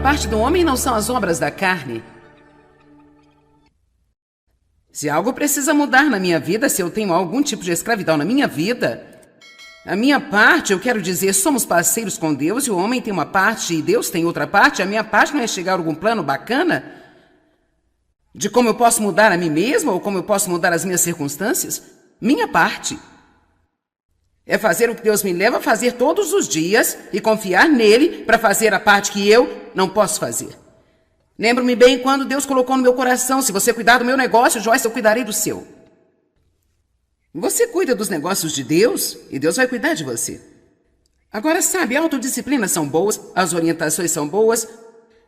parte do homem não são as obras da carne. Se algo precisa mudar na minha vida, se eu tenho algum tipo de escravidão na minha vida, a minha parte, eu quero dizer, somos parceiros com Deus e o homem tem uma parte e Deus tem outra parte. A minha parte não é chegar a algum plano bacana de como eu posso mudar a mim mesma ou como eu posso mudar as minhas circunstâncias. Minha parte é fazer o que Deus me leva a fazer todos os dias e confiar nele para fazer a parte que eu não posso fazer. Lembro-me bem quando Deus colocou no meu coração: se você cuidar do meu negócio, Joyce, eu cuidarei do seu. Você cuida dos negócios de Deus e Deus vai cuidar de você. Agora, sabe, a autodisciplina são boas, as orientações são boas,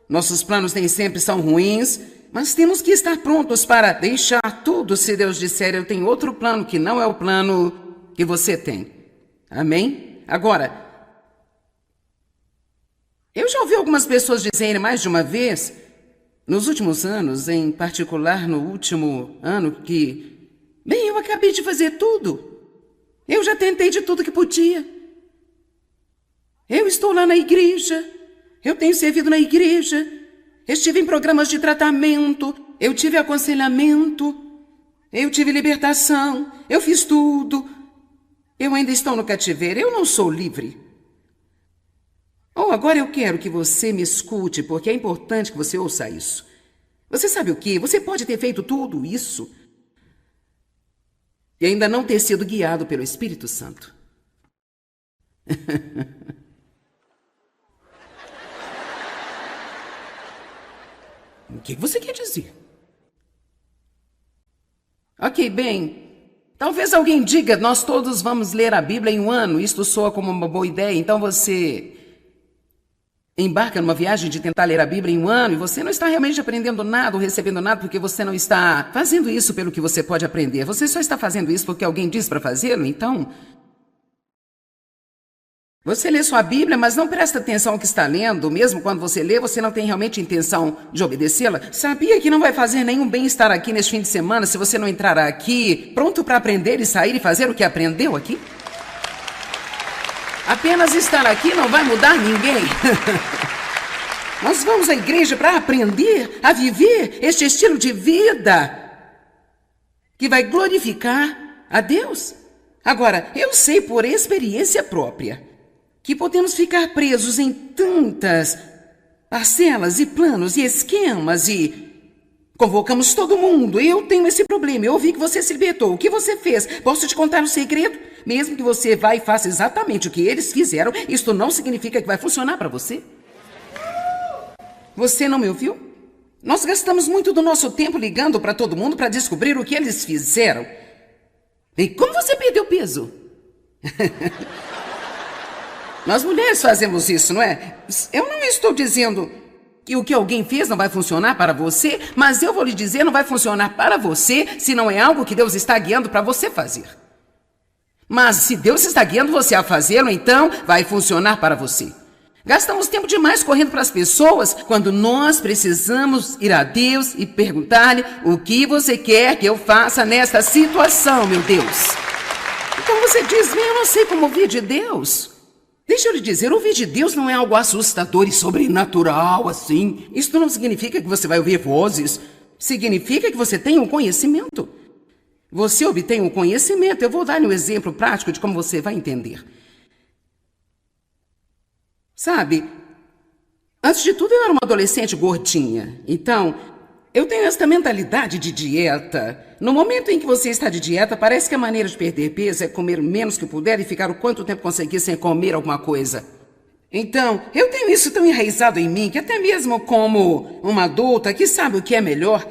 nossos planos nem sempre são ruins, mas temos que estar prontos para deixar tudo se Deus disser: eu tenho outro plano que não é o plano que você tem. Amém? Agora, eu já ouvi algumas pessoas dizerem mais de uma vez, nos últimos anos, em particular no último ano, que, bem, eu acabei de fazer tudo. Eu já tentei de tudo que podia. Eu estou lá na igreja, eu tenho servido na igreja, estive em programas de tratamento, eu tive aconselhamento, eu tive libertação, eu fiz tudo. Eu ainda estou no cativeiro, eu não sou livre. Agora eu quero que você me escute, porque é importante que você ouça isso. Você sabe o quê? Você pode ter feito tudo isso e ainda não ter sido guiado pelo Espírito Santo. O que você quer dizer? Ok, bem, talvez alguém diga: nós todos vamos ler a Bíblia em um ano. Isto soa como uma boa ideia. Então você embarca numa viagem de tentar ler a Bíblia em um ano e você não está realmente aprendendo nada ou recebendo nada porque você não está fazendo isso pelo que você pode aprender. Você só está fazendo isso porque alguém diz para fazê-lo. Então, você lê sua Bíblia, mas não presta atenção ao que está lendo. Mesmo quando você lê, você não tem realmente intenção de obedecê-la. Sabia que não vai fazer nenhum bem estar aqui neste fim de semana se você não entrar aqui pronto para aprender e sair e fazer o que aprendeu aqui? Apenas estar aqui não vai mudar ninguém. Nós vamos à igreja para aprender a viver este estilo de vida que vai glorificar a Deus. Agora, eu sei por experiência própria que podemos ficar presos em tantas parcelas e planos e esquemas e convocamos todo mundo. Eu tenho esse problema. Eu ouvi que você se libertou. O que você fez? Posso te contar um segredo? Mesmo que você vá e faça exatamente o que eles fizeram, isto não significa que vai funcionar para você. Você não me ouviu? Nós gastamos muito do nosso tempo ligando para todo mundo para descobrir o que eles fizeram. E como você perdeu peso? Nós mulheres fazemos isso, não é? Eu não estou dizendo que o que alguém fez não vai funcionar para você, mas eu vou lhe dizer, não vai funcionar para você se não é algo que Deus está guiando para você fazer. Mas se Deus está guiando você a fazê-lo, então vai funcionar para você. Gastamos tempo demais correndo para as pessoas quando nós precisamos ir a Deus e perguntar-lhe: o que você quer que eu faça nesta situação, meu Deus? Então você diz: bem, eu não sei como ouvir de Deus. Deixa eu lhe dizer, ouvir de Deus não é algo assustador e sobrenatural assim. Isso não significa que você vai ouvir vozes. Significa que você tem um conhecimento. Você obtém um conhecimento. Eu vou dar-lhe um exemplo prático de como você vai entender. Sabe, antes de tudo eu era uma adolescente gordinha. Então, eu tenho esta mentalidade de dieta. No momento em que você está de dieta, parece que a maneira de perder peso é comer o menos que puder e ficar o quanto tempo conseguir sem comer alguma coisa. Então, eu tenho isso tão enraizado em mim que até mesmo como uma adulta que sabe o que é melhor,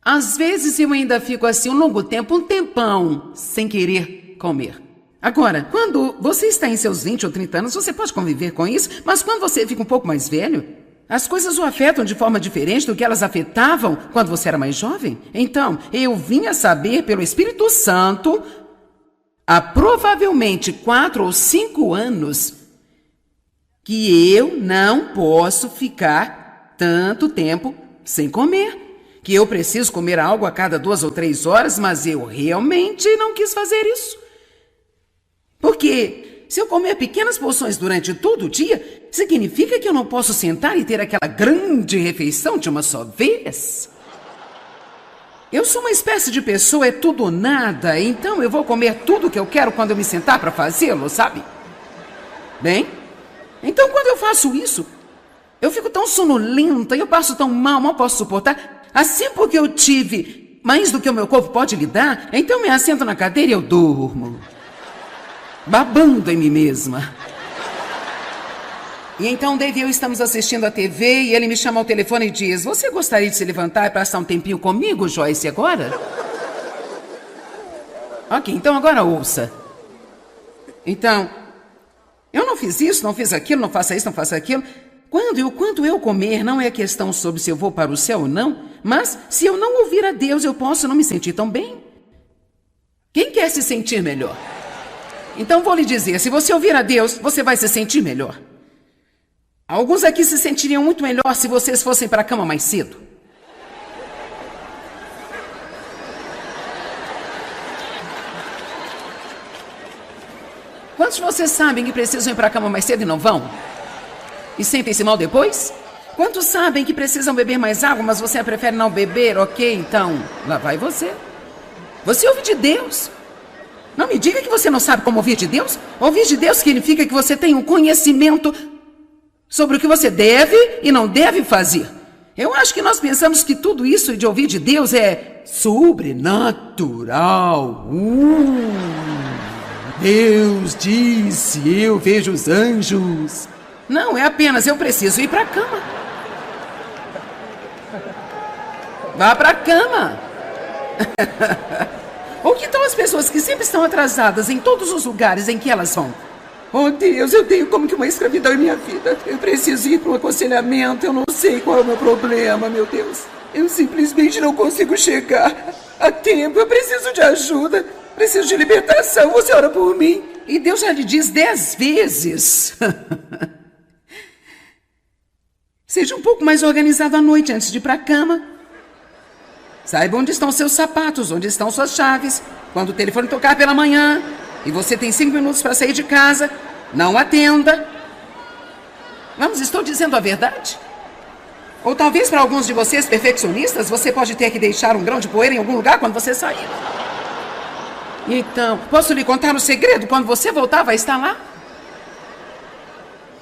às vezes eu ainda fico assim um longo tempo, um tempão, sem querer comer. Agora, quando você está em seus 20 ou 30 anos, você pode conviver com isso, mas quando você fica um pouco mais velho, as coisas o afetam de forma diferente do que elas afetavam quando você era mais jovem. Então, eu vim a saber pelo Espírito Santo, há provavelmente 4 ou 5 anos, que eu não posso ficar tanto tempo sem comer. Que eu preciso comer algo a cada 2 ou 3 horas, mas eu realmente não quis fazer isso. Porque se eu comer pequenas porções durante todo o dia, significa que eu não posso sentar e ter aquela grande refeição de uma só vez? Eu sou uma espécie de pessoa, é tudo ou nada, então eu vou comer tudo que eu quero quando eu me sentar para fazê-lo, sabe? Bem, então quando eu faço isso, eu fico tão sonolenta, eu passo tão mal posso suportar. Assim porque eu tive mais do que o meu corpo pode lidar, então me assento na cadeira e eu durmo, babando em mim mesma. E então Dave e eu estamos assistindo a TV e ele me chama ao telefone e diz: você gostaria de se levantar e passar um tempinho comigo, Joyce, agora? Ok, então agora ouça. Então, eu não fiz isso, não fiz aquilo, não faça isso, não faça aquilo. Quando e o quanto eu comer não é questão sobre se eu vou para o céu ou não, mas se eu não ouvir a Deus, eu posso não me sentir tão bem. Quem quer se sentir melhor? Então vou lhe dizer, se você ouvir a Deus, você vai se sentir melhor. Alguns aqui se sentiriam muito melhor se vocês fossem para a cama mais cedo. Quantos de vocês sabem que precisam ir para a cama mais cedo e não vão? E sentem-se mal depois? Quantos sabem que precisam beber mais água, mas você prefere não beber? Ok, então, lá vai você. Você ouve de Deus. Não me diga que você não sabe como ouvir de Deus. Ouvir de Deus significa que você tem um conhecimento sobre o que você deve e não deve fazer. Eu acho que nós pensamos que tudo isso de ouvir de Deus é sobrenatural. Deus disse, eu vejo os anjos. Não, é apenas eu preciso ir para a cama. Vá para a cama. Ou que tal as pessoas que sempre estão atrasadas em todos os lugares em que elas vão? Oh Deus, eu tenho como que uma escravidão em minha vida. Eu preciso ir para um aconselhamento, eu não sei qual é o meu problema, meu Deus. Eu simplesmente não consigo chegar a tempo, eu preciso de ajuda, preciso de libertação, você ora por mim. E Deus já lhe diz 10 vezes. Seja um pouco mais organizado à noite antes de ir para a cama. Saiba onde estão seus sapatos, onde estão suas chaves. Quando o telefone tocar pela manhã e você tem 5 minutos para sair de casa, não atenda. Vamos, estou dizendo a verdade? Ou talvez para alguns de vocês perfeccionistas, você pode ter que deixar um grão de poeira em algum lugar quando você sair. Então, posso lhe contar um segredo? Quando você voltar, vai estar lá.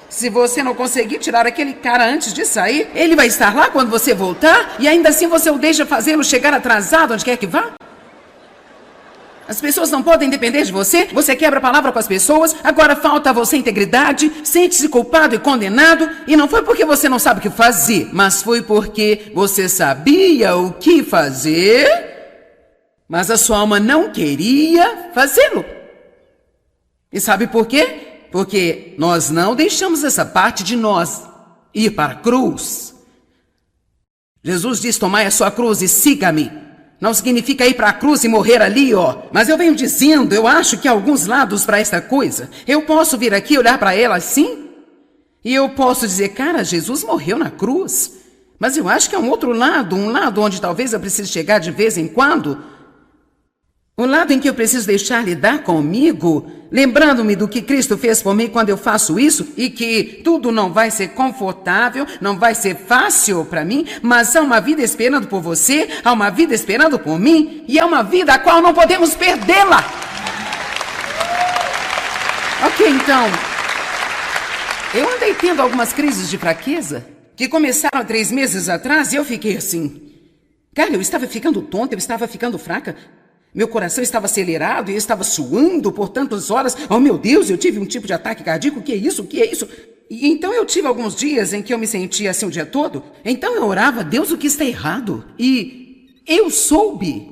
Se você não conseguir tirar aquele cara antes de sair, ele vai estar lá quando você voltar e ainda assim você o deixa fazê-lo chegar atrasado onde quer que vá? As pessoas não podem depender de você, você quebra a palavra com as pessoas, agora falta a você integridade, sente-se culpado e condenado, e não foi porque você não sabe o que fazer, mas foi porque você sabia o que fazer, mas a sua alma não queria fazê-lo. E sabe por quê? Porque nós não deixamos essa parte de nós ir para a cruz. Jesus diz, tomai a sua cruz e siga-me. Não significa ir para a cruz e morrer ali, ó. Mas eu venho dizendo, eu acho que há alguns lados para esta coisa. Eu posso vir aqui olhar para ela assim, e eu posso dizer, cara, Jesus morreu na cruz. Mas eu acho que há um outro lado, um lado onde talvez eu precise chegar de vez em quando. O lado em que eu preciso deixar lidar comigo, lembrando-me do que Cristo fez por mim quando eu faço isso, e que tudo não vai ser confortável, não vai ser fácil para mim, mas há uma vida esperando por você, há uma vida esperando por mim, e é uma vida a qual não podemos perdê-la. Ok, então, eu andei tendo algumas crises de fraqueza, que começaram há 3 meses atrás, e eu fiquei assim. Cara, eu estava ficando tonta, eu estava ficando fraca. Meu coração estava acelerado e eu estava suando por tantas horas. Oh, meu Deus, eu tive um tipo de ataque cardíaco. O que é isso? O que é isso? E então eu tive alguns dias em que eu me sentia assim o dia todo. Então eu orava, Deus, o que está errado? E eu soube.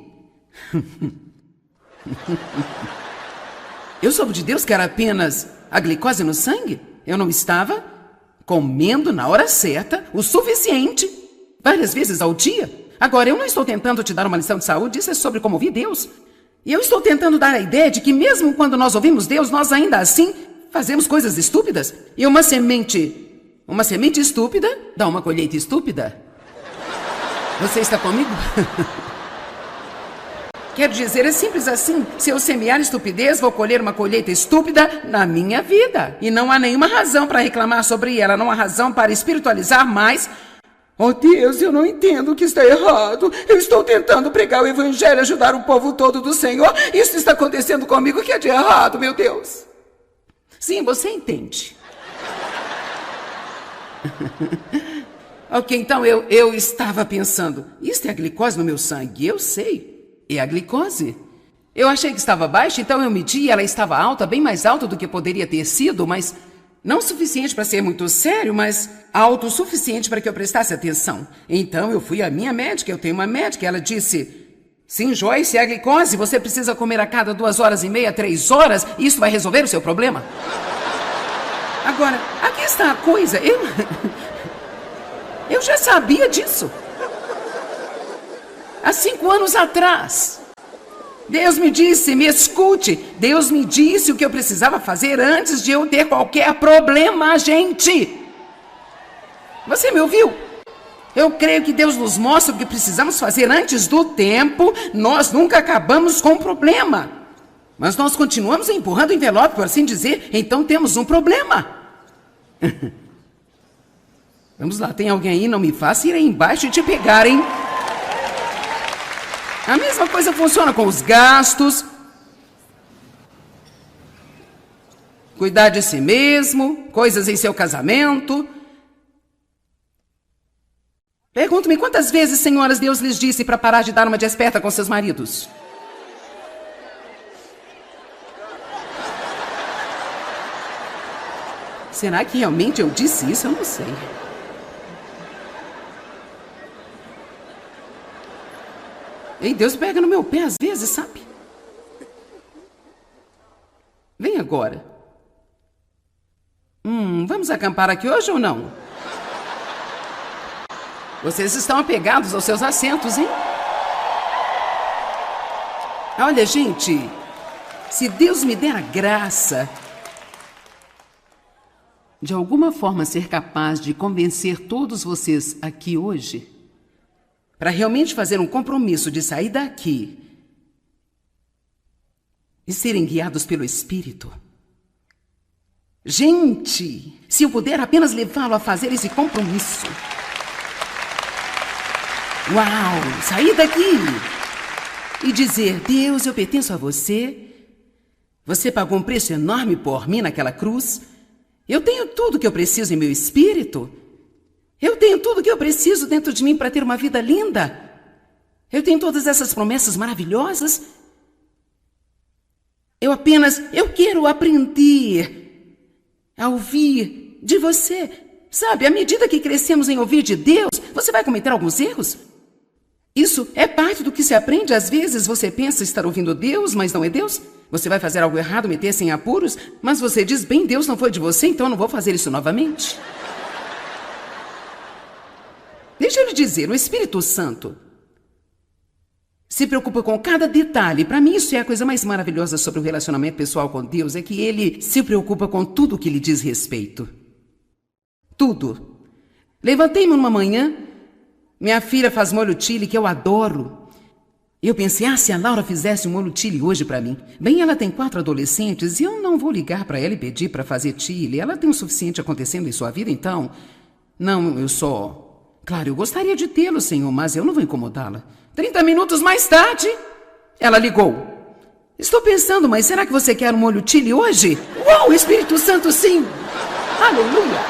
Eu soube de Deus que era apenas a glicose no sangue. Eu não estava comendo na hora certa o suficiente, várias vezes ao dia. Agora, eu não estou tentando te dar uma lição de saúde, isso é sobre como ouvir Deus. E eu estou tentando dar a ideia de que mesmo quando nós ouvimos Deus, nós ainda assim fazemos coisas estúpidas. E uma semente estúpida dá uma colheita estúpida. Você está comigo? Quero dizer, é simples assim. Se eu semear estupidez, vou colher uma colheita estúpida na minha vida. E não há nenhuma razão para reclamar sobre ela, não há razão para espiritualizar mais. Oh Deus, eu não entendo o que está errado. Eu estou tentando pregar o evangelho, ajudar o povo todo do Senhor. Isso está acontecendo comigo, o que é de errado, meu Deus? Sim, você entende. Ok, então eu estava pensando, isso é a glicose no meu sangue, eu sei. É a glicose. Eu achei que estava baixa, então eu medi e ela estava alta, bem mais alta do que poderia ter sido, mas não o suficiente para ser muito sério, mas alto o suficiente para que eu prestasse atenção. Então eu fui à minha médica, eu tenho uma médica, ela disse: sim, Joyce, é a glicose, você precisa comer a cada 2h30, 3 horas, e isso vai resolver o seu problema. Agora, aqui está a coisa, eu já sabia disso. Há 5 anos atrás, Deus me disse, me escute, Deus me disse o que eu precisava fazer antes de eu ter qualquer problema, gente. Você me ouviu? Eu creio que Deus nos mostra o que precisamos fazer antes do tempo. Nós nunca acabamos com o problema. Mas nós continuamos empurrando o envelope, por assim dizer, então temos um problema. Vamos lá, tem alguém aí? Não me faça ir aí embaixo e te pegarem. A mesma coisa funciona com os gastos. Cuidar de si mesmo, coisas em seu casamento. Pergunto-me quantas vezes, senhoras, Deus lhes disse para parar de dar uma desperta com seus maridos? Será que realmente eu disse isso? Eu não sei. Ei, Deus pega no meu pé às vezes, sabe? Vem agora. Vamos acampar aqui hoje ou não? Vocês estão apegados aos seus assentos, hein? Olha, gente, se Deus me der a graça de alguma forma ser capaz de convencer todos vocês aqui hoje, para realmente fazer um compromisso de sair daqui e serem guiados pelo Espírito. Gente, se eu puder apenas levá-lo a fazer esse compromisso. Uau, sair daqui e dizer: Deus, eu pertenço a você. Você pagou um preço enorme por mim naquela cruz. Eu tenho tudo que eu preciso em meu espírito. Eu tenho tudo que eu preciso dentro de mim para ter uma vida linda. Eu tenho todas essas promessas maravilhosas. Eu quero aprender a ouvir de você. Sabe, à medida que crescemos em ouvir de Deus, você vai cometer alguns erros. Isso é parte do que se aprende. Às vezes você pensa estar ouvindo Deus, mas não é Deus. Você vai fazer algo errado, meter-se em apuros, mas você diz: bem, Deus não foi de você, então eu não vou fazer isso novamente. Deixa eu lhe dizer, o Espírito Santo se preocupa com cada detalhe. Para mim, isso é a coisa mais maravilhosa sobre o relacionamento pessoal com Deus, é que Ele se preocupa com tudo que lhe diz respeito. Tudo. Levantei-me uma manhã, minha filha faz molho chili, que eu adoro. Eu pensei, se a Laura fizesse um molho chili hoje para mim. Bem, ela tem 4 adolescentes e eu não vou ligar para ela e pedir para fazer chili. Ela tem o suficiente acontecendo em sua vida, então... Não, eu só... Claro, eu gostaria de tê-lo, Senhor, mas eu não vou incomodá-la. 30 minutos mais tarde, ela ligou. Estou pensando, mas será que você quer um molho chili hoje? Uau, Espírito Santo, sim! Aleluia!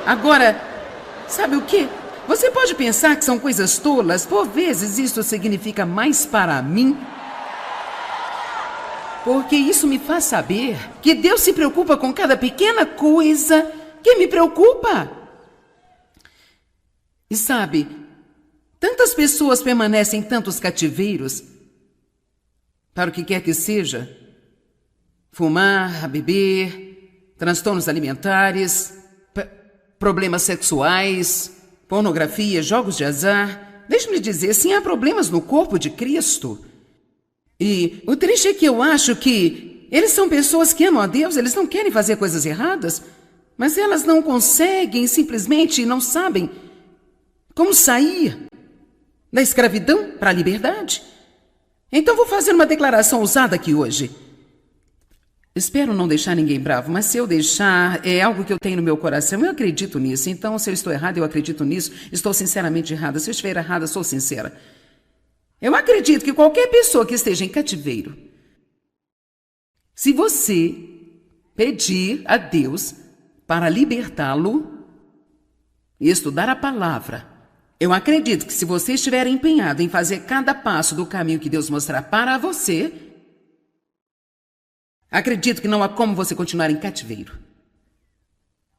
Agora, sabe o quê? Você pode pensar que são coisas tolas. Por vezes isso significa mais para mim, porque isso me faz saber que Deus se preocupa com cada pequena coisa que me preocupa. E sabe, tantas pessoas permanecem em tantos cativeiros, para o que quer que seja, fumar, beber, transtornos alimentares, problemas sexuais, pornografia, jogos de azar. Deixe-me dizer, sim, há problemas no corpo de Cristo. E o triste é que eu acho que eles são pessoas que amam a Deus, eles não querem fazer coisas erradas, mas elas não conseguem, simplesmente não sabem Como sair da escravidão para a liberdade? Então vou fazer uma declaração ousada aqui hoje. Espero não deixar ninguém bravo, mas se eu deixar, é algo que eu tenho no meu coração. Eu acredito nisso. Então, se eu estou errada, eu acredito nisso. Estou sinceramente errada. Se eu estiver errada, sou sincera. Eu acredito que qualquer pessoa que esteja em cativeiro, se você pedir a Deus para libertá-lo e estudar a palavra, eu acredito que se você estiver empenhado em fazer cada passo do caminho que Deus mostrar para você, acredito que não há como você continuar em cativeiro.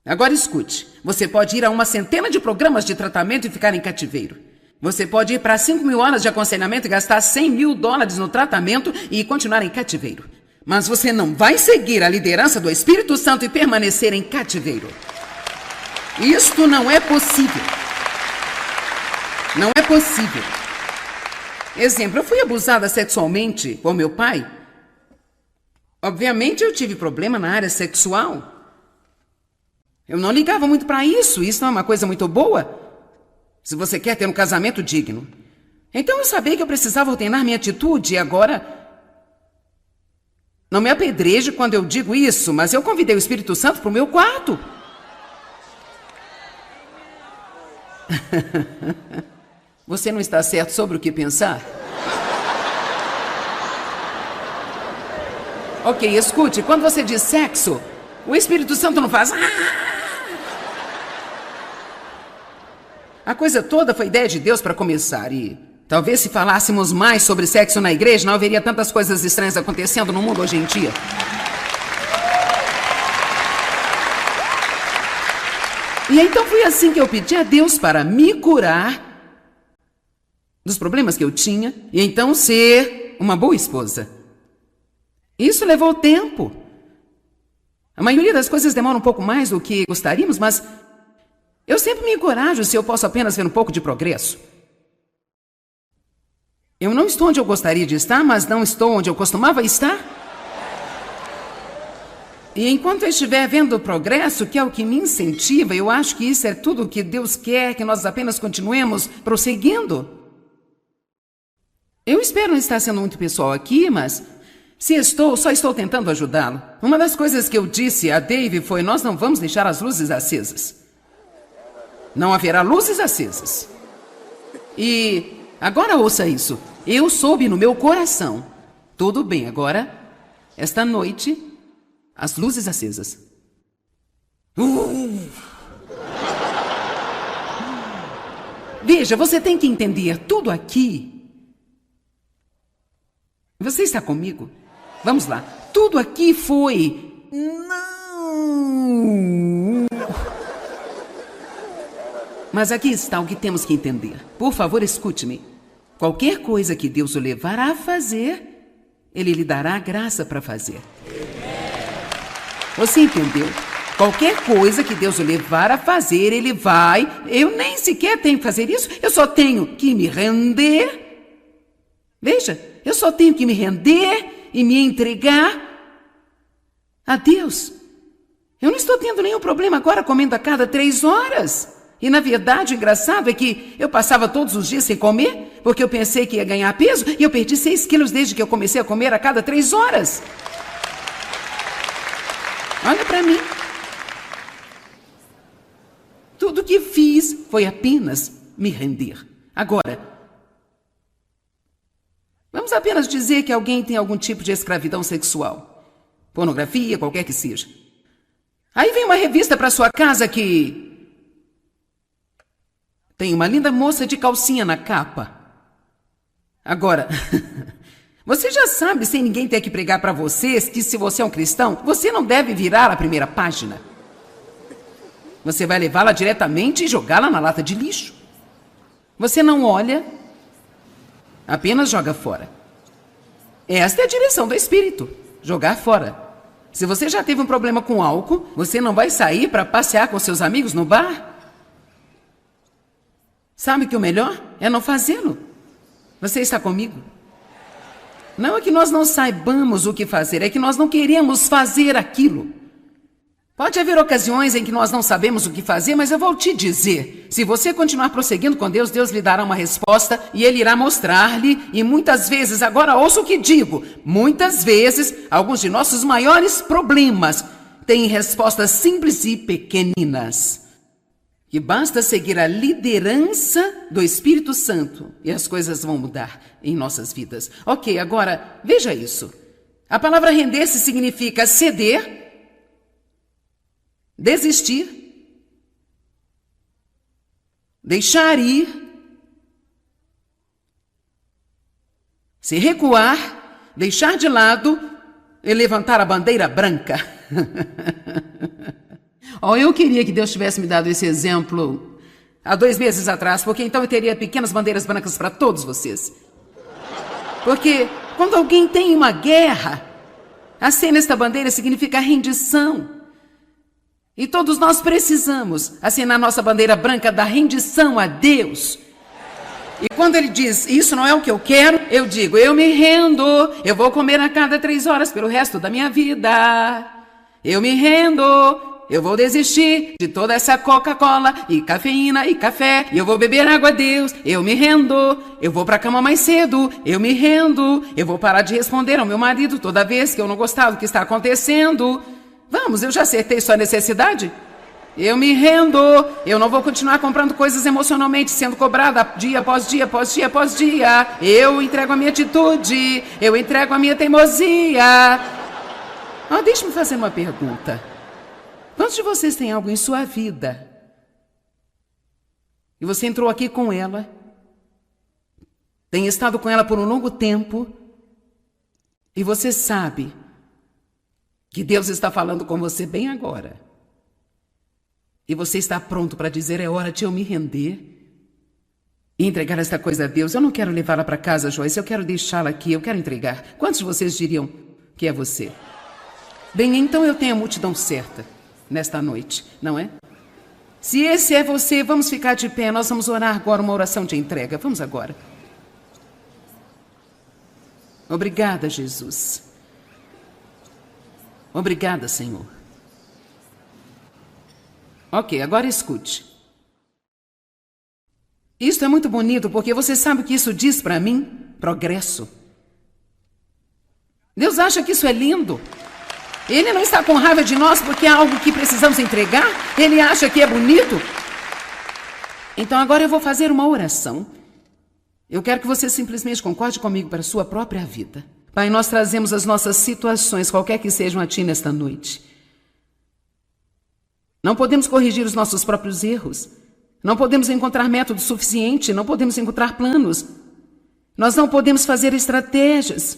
Agora escute, você pode ir a uma centena de programas de tratamento e ficar em cativeiro. Você pode ir para 5.000 horas de aconselhamento e gastar $100.000 no tratamento e continuar em cativeiro. Mas você não vai seguir a liderança do Espírito Santo e permanecer em cativeiro. Isto não é possível. Não é possível. Exemplo, eu fui abusada sexualmente por meu pai. Obviamente eu tive problema na área sexual. Eu não ligava muito para isso. Isso não é uma coisa muito boa. Se você quer ter um casamento digno. Então eu sabia que eu precisava ordenar minha atitude e agora... Não me apedreje quando eu digo isso, mas eu convidei o Espírito Santo para o meu quarto. Você não está certo sobre o que pensar? Ok, escute, quando você diz sexo, o Espírito Santo não faz... A coisa toda foi ideia de Deus para começar e... Talvez se falássemos mais sobre sexo na igreja, não haveria tantas coisas estranhas acontecendo no mundo hoje em dia. E então foi assim que eu pedi a Deus para me curar dos problemas que eu tinha e então ser uma boa esposa. Isso levou tempo. A maioria das coisas demora um pouco mais do que gostaríamos, mas eu sempre me encorajo se eu posso apenas ver um pouco de progresso. Eu não estou onde eu gostaria de estar, mas não estou onde eu costumava estar. E enquanto eu estiver vendo o progresso, que é o que me incentiva, eu acho que isso é tudo o que Deus quer, que nós apenas continuemos prosseguindo. Eu espero não estar sendo muito pessoal aqui, mas se estou, só estou tentando ajudá-lo. Uma das coisas que eu disse a Dave foi: nós não vamos deixar as luzes acesas. Não haverá luzes acesas. E... Agora ouça isso. Eu soube no meu coração. Tudo bem, agora, esta noite, as luzes acesas. Veja, você tem que entender tudo aqui. Você está comigo? Vamos lá. Tudo aqui foi... Não. Mas aqui está o que temos que entender. Por favor, escute-me. Qualquer coisa que Deus o levar a fazer, Ele lhe dará a graça para fazer. Você entendeu? Qualquer coisa que Deus o levar a fazer, Ele vai... Eu nem sequer tenho que fazer isso. Eu só tenho que me render. Veja, eu só tenho que me render e me entregar a Deus. Eu não estou tendo nenhum problema agora comendo a cada 3 horas. E, na verdade, o engraçado é que eu passava todos os dias sem comer, porque eu pensei que ia ganhar peso, e eu perdi 6 quilos desde que eu comecei a comer a cada 3 horas. Olha para mim. Tudo que fiz foi apenas me render. Agora, vamos apenas dizer que alguém tem algum tipo de escravidão sexual. Pornografia, qualquer que seja. Aí vem uma revista para sua casa que... tem uma linda moça de calcinha na capa. Agora, você já sabe, sem ninguém ter que pregar para vocês, que se você é um cristão, você não deve virar a primeira página. Você vai levá-la diretamente e jogá-la na lata de lixo. Você não olha, apenas joga fora. Esta é a direção do Espírito, jogar fora. Se você já teve um problema com álcool, você não vai sair para passear com seus amigos no bar? Sabe que o melhor é não fazê-lo. Você está comigo? Não é que nós não saibamos o que fazer, é que nós não queremos fazer aquilo. Pode haver ocasiões em que nós não sabemos o que fazer, mas eu vou te dizer. Se você continuar prosseguindo com Deus, Deus lhe dará uma resposta e Ele irá mostrar-lhe. E muitas vezes, agora ouça o que digo, muitas vezes, alguns de nossos maiores problemas têm respostas simples e pequeninas. Que basta seguir a liderança do Espírito Santo e as coisas vão mudar em nossas vidas. Ok, agora, veja isso. A palavra render-se significa ceder, desistir, deixar ir, se recuar, deixar de lado e levantar a bandeira branca. Eu queria que Deus tivesse me dado esse exemplo há 2 meses atrás, porque então eu teria pequenas bandeiras brancas para todos vocês. Porque quando alguém tem uma guerra, acenar esta bandeira significa rendição. E todos nós precisamos acenar nossa bandeira branca da rendição a Deus. E quando Ele diz, isso não é o que eu quero, eu digo, eu me rendo, eu vou comer a cada 3 horas pelo resto da minha vida. Eu me rendo, eu vou desistir de toda essa Coca-Cola e cafeína e café, e eu vou beber água a Deus, eu me rendo, eu vou pra cama mais cedo, eu me rendo, eu vou parar de responder ao meu marido toda vez que eu não gostar do que está acontecendo. Vamos, eu já acertei sua necessidade? Eu me rendo, eu não vou continuar comprando coisas emocionalmente, sendo cobrada dia após dia, após dia, após dia. Eu entrego a minha atitude, eu entrego a minha teimosia. Deixe-me fazer uma pergunta. Quantos de vocês têm algo em sua vida? E você entrou aqui com ela, tem estado com ela por um longo tempo, e você sabe que Deus está falando com você bem agora. E você está pronto para dizer, é hora de eu me render e entregar esta coisa a Deus. Eu não quero levá-la para casa, Joyce, eu quero deixá-la aqui, eu quero entregar. Quantos de vocês diriam que é você? Bem, então eu tenho a multidão certa nesta noite, não é? Se esse é você, vamos ficar de pé, nós vamos orar agora uma oração de entrega. Vamos agora. Obrigada, Jesus. Obrigada, Senhor. Ok, agora escute. Isto é muito bonito porque você sabe o que isso diz para mim? Progresso. Deus acha que isso é lindo. Ele não está com raiva de nós porque é algo que precisamos entregar. Ele acha que é bonito. Então agora eu vou fazer uma oração. Eu quero que você simplesmente concorde comigo para a sua própria vida. Pai, nós trazemos as nossas situações, qualquer que sejam, a Ti nesta noite. Não podemos corrigir os nossos próprios erros. Não podemos encontrar método suficiente, não podemos encontrar planos. Nós não podemos fazer estratégias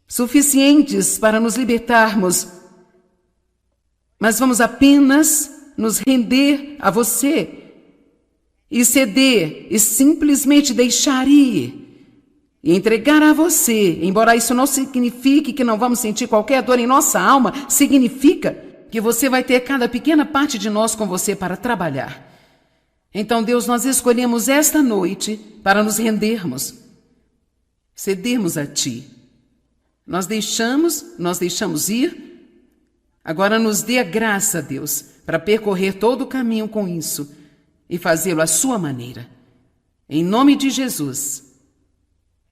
suficientes para nos libertarmos. Mas vamos apenas nos render a você e ceder e simplesmente deixar ir. E entregar a você, embora isso não signifique que não vamos sentir qualquer dor em nossa alma, significa que você vai ter cada pequena parte de nós com você para trabalhar. Então, Deus, nós escolhemos esta noite para nos rendermos, cedermos a Ti. Nós deixamos ir. Agora nos dê a graça, Deus, para percorrer todo o caminho com isso e fazê-lo à sua maneira. Em nome de Jesus.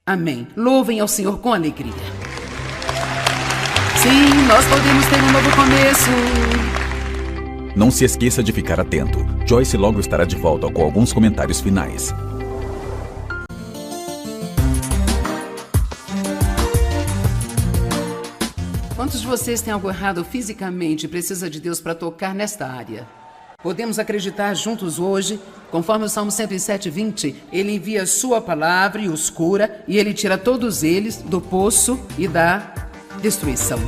Amém. Louvem ao Senhor com alegria. Sim, nós podemos ter um novo começo. Não se esqueça de ficar atento. Joyce logo estará de volta com alguns comentários finais. Quantos de vocês têm algo errado fisicamente e precisa de Deus para tocar nesta área? Podemos acreditar juntos hoje, conforme o Salmo 107:20, Ele envia a sua palavra e os cura, e Ele tira todos eles do poço e da destruição.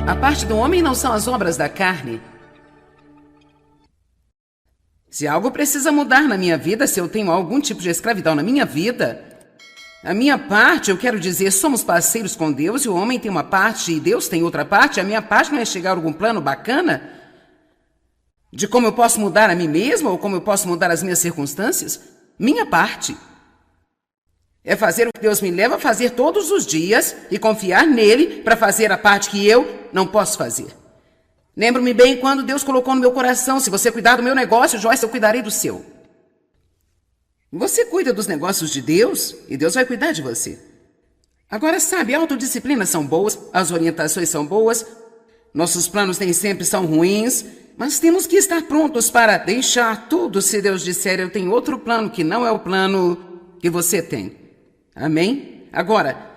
A parte do homem não são as obras da carne. Se algo precisa mudar na minha vida, se eu tenho algum tipo de escravidão na minha vida, a minha parte, eu quero dizer, somos parceiros com Deus e o homem tem uma parte e Deus tem outra parte, a minha parte não é chegar a algum plano bacana. de como eu posso mudar a mim mesma ou como eu posso mudar as minhas circunstâncias. Minha parte é fazer o que Deus me leva a fazer todos os dias e confiar nele para fazer a parte que eu não posso fazer. Lembro-me bem quando Deus colocou no meu coração: se você cuidar do meu negócio, Joyce, eu cuidarei do seu. Você cuida dos negócios de Deus e Deus vai cuidar de você. Agora, sabe, a autodisciplina são boas, as orientações são boas, nossos planos nem sempre são ruins, mas temos que estar prontos para deixar tudo se Deus disser: eu tenho outro plano que não é o plano que você tem. Amém? Agora,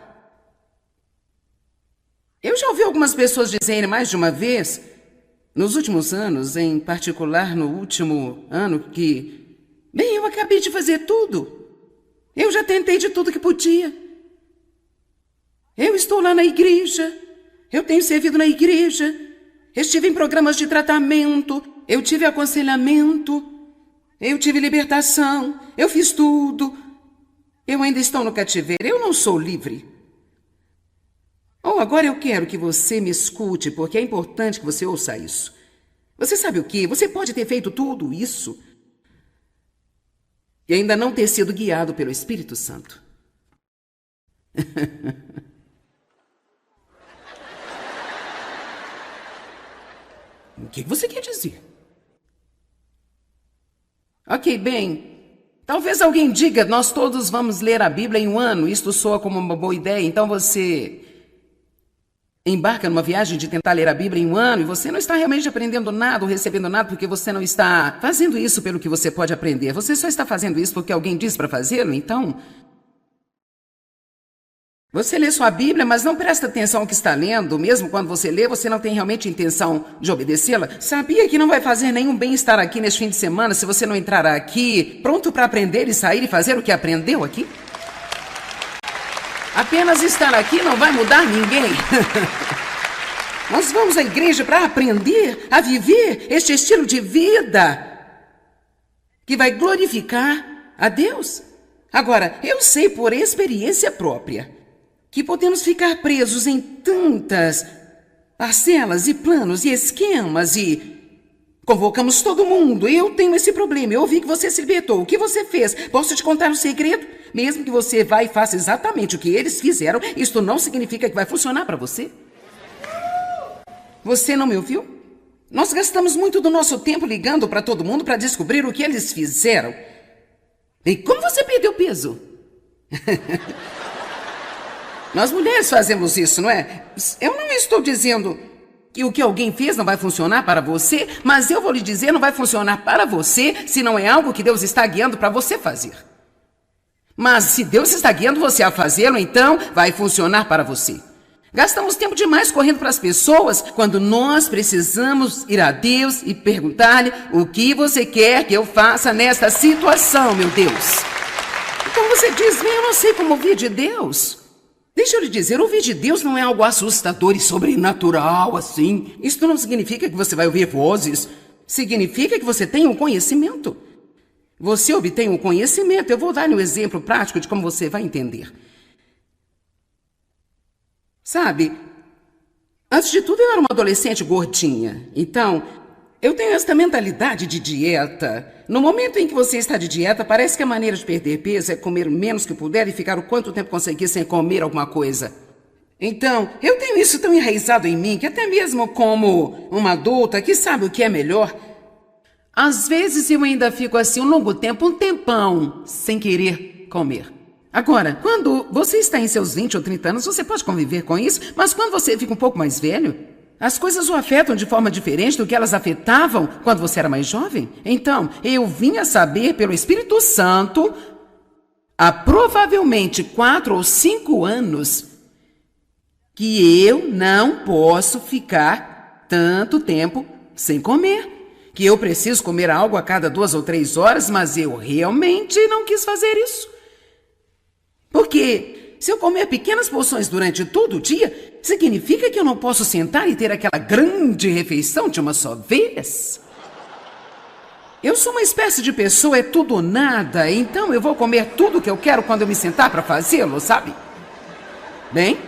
eu já ouvi algumas pessoas dizerem mais de uma vez, nos últimos anos, em particular no último ano, que, bem, eu acabei de fazer tudo. Eu já tentei de tudo que podia. Eu estou lá na igreja, eu tenho servido na igreja, estive em programas de tratamento, eu tive aconselhamento, eu tive libertação, eu fiz tudo. Eu ainda estou no cativeiro, eu não sou livre. Agora eu quero que você me escute, porque é importante que você ouça isso. Você sabe o quê? Você pode ter feito tudo isso e ainda não ter sido guiado pelo Espírito Santo. O que você quer dizer? Ok, bem, talvez alguém diga: nós todos vamos ler a Bíblia em um ano. Isto soa como uma boa ideia. Então você embarca numa viagem de tentar ler a Bíblia em um ano e você não está realmente aprendendo nada ou recebendo nada, porque você não está fazendo isso pelo que você pode aprender. Você só está fazendo isso porque alguém disse para fazê-lo. Então, você lê sua Bíblia, mas não presta atenção ao que está lendo. Mesmo quando você lê, você não tem realmente intenção de obedecê-la. Sabia que não vai fazer nenhum bem estar aqui neste fim de semana se você não entrar aqui pronto para aprender e sair e fazer o que aprendeu aqui? Apenas estar aqui não vai mudar ninguém. Nós vamos à igreja para aprender a viver este estilo de vida que vai glorificar a Deus. Agora, eu sei por experiência própria que podemos ficar presos em tantas parcelas e planos e esquemas e convocamos todo mundo. Eu tenho esse problema. Eu ouvi que você se libertou. O que você fez? Posso te contar um segredo? Mesmo que você vá e faça exatamente o que eles fizeram, isto não significa que vai funcionar para você. Você não me ouviu? Nós gastamos muito do nosso tempo ligando para todo mundo para descobrir o que eles fizeram. E como você perdeu peso? Nós mulheres fazemos isso, não é? Eu não estou dizendo que o que alguém fez não vai funcionar para você, mas eu vou lhe dizer, não vai funcionar para você se não é algo que Deus está guiando para você fazer. Mas se Deus está guiando você a fazê-lo, então vai funcionar para você. Gastamos tempo demais correndo para as pessoas quando nós precisamos ir a Deus e perguntar-lhe: o que você quer que eu faça nesta situação, meu Deus? Então você diz: bem, eu não sei como ouvir de Deus. Deixa eu lhe dizer, ouvir de Deus não é algo assustador e sobrenatural assim. Isso não significa que você vai ouvir vozes. Significa que você tem um conhecimento. Você obtém um conhecimento. Eu vou dar-lhe um exemplo prático de como você vai entender. Sabe, antes de tudo eu era uma adolescente gordinha. Então, eu tenho esta mentalidade de dieta. No momento em que você está de dieta, parece que a maneira de perder peso é comer o menos que puder e ficar o quanto tempo conseguir sem comer alguma coisa. Então, eu tenho isso tão enraizado em mim que até mesmo como uma adulta que sabe o que é melhor, às vezes eu ainda fico assim um longo tempo, um tempão, sem querer comer. Agora, quando você está em seus 20 ou 30 anos, você pode conviver com isso, mas quando você fica um pouco mais velho, as coisas o afetam de forma diferente do que elas afetavam quando você era mais jovem. Então, eu vim a saber pelo Espírito Santo, há provavelmente 4 ou 5 anos, que eu não posso ficar tanto tempo sem comer. Que eu preciso comer algo a cada 2 ou 3 horas, mas eu realmente não quis fazer isso. Porque se eu comer pequenas porções durante todo o dia, significa que eu não posso sentar e ter aquela grande refeição de uma só vez? Eu sou uma espécie de pessoa, é tudo ou nada, então eu vou comer tudo o que eu quero quando eu me sentar para fazê-lo, sabe? Bem,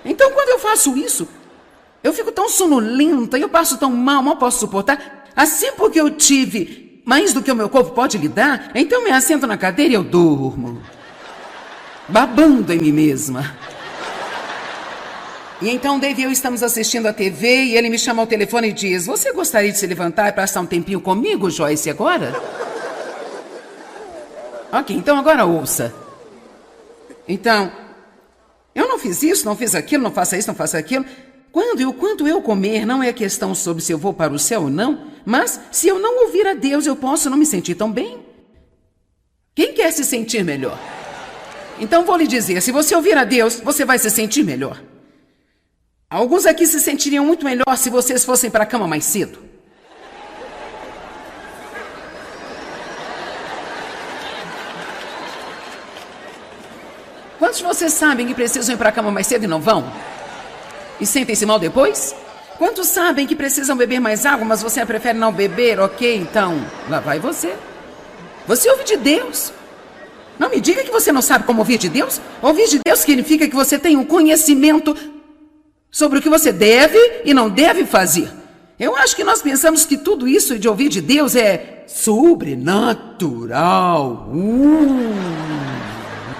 então quando eu faço isso, eu fico tão sonolenta, eu passo tão mal, mal posso suportar. Assim porque eu tive mais do que o meu corpo pode lhe dar, então me assento na cadeira e eu durmo, babando em mim mesma. E então Dave e eu estamos assistindo a TV e ele me chama ao telefone e diz: você gostaria de se levantar e passar um tempinho comigo, Joyce, agora? Ok, então agora ouça. Então, eu não fiz isso, não fiz aquilo, não faça isso, não faça aquilo. Quando e o quanto eu comer não é questão sobre se eu vou para o céu ou não, mas se eu não ouvir a Deus, eu posso não me sentir tão bem. Quem quer se sentir melhor? Então vou lhe dizer, se você ouvir a Deus, você vai se sentir melhor. Alguns aqui se sentiriam muito melhor se vocês fossem para a cama mais cedo. Quantos de vocês sabem que precisam ir para a cama mais cedo e não vão? E sentem-se mal depois? Quantos sabem que precisam beber mais água, mas você prefere não beber? Ok, então, lá vai você. Você ouve de Deus. Não me diga que você não sabe como ouvir de Deus. Ouvir de Deus significa que você tem um conhecimento sobre o que você deve e não deve fazer. Eu acho que nós pensamos que tudo isso de ouvir de Deus é sobrenatural.